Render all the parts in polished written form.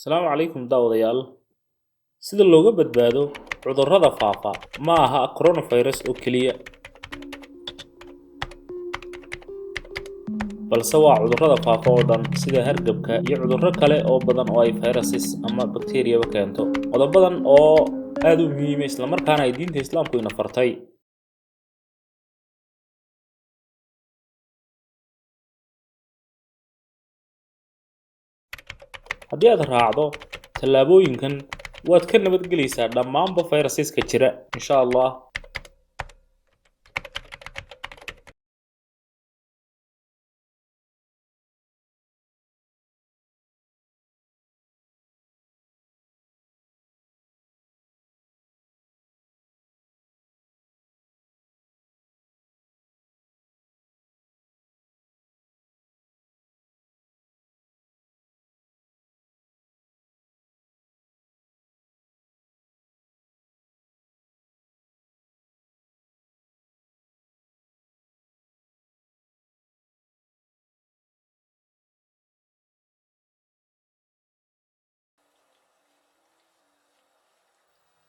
Asalaamu calaykum daawadayaal. Sida looga badbaado cudurrada faafa ma aha coronavirus oo keliya, balse waa cudurrada faafa oo dhan sida hargabka iyo cudurro kale oo badan oo ay viruses ama bakteeriyaba keento. Qodobadan oo aad u muhiim ah isla markaana ay diinta Islaamku ina fartay. Haddii aad raacdo tallaabooyinkan, waad ka nabadgelaysaa dhammaanba viruseska jira, insha Allah.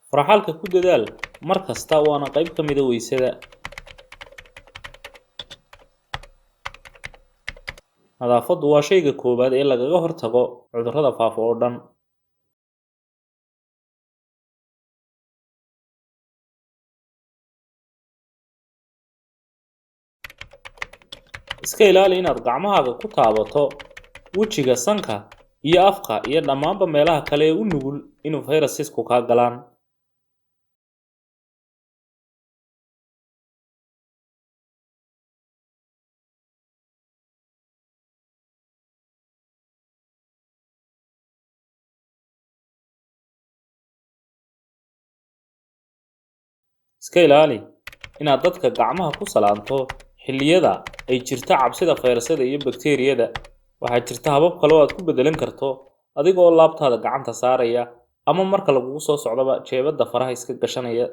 Faraxalka ku dadaal mar kasta waana qayb ka mid ah weysada. Nadaafaddu waa shayga koowaad ee lagaga hortago cudurrada faafa oo dhan. Iska ilaali inaad gacmahaaga ku taabato wejiga, sanka, iyo afka iyo dhammaanba meelaha kale ee u nugul inuu virussku ka galaan. Iska ilaali inaad dadka gacmaha ku salaanto xilliyada ay jirto cabsida fayrasyada iyo bakteeriyada. Waxaa jirta habab kale oo aad ku beddelan karto adiga oo laabtaada gacanta saaraya ama marka lagugu soo socdaba jeebada faraha iska gashanaya.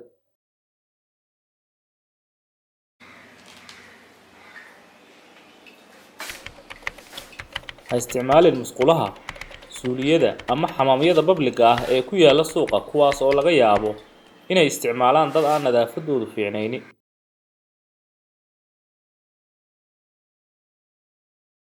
Ha isticmaalin musqulaha, suuliyada ama xamaamyada babliga ah ee ku yaala suuqa kuwaas oo laga yaabo inay isticmaalaan dad aan nadaafadoodu fiicnayni.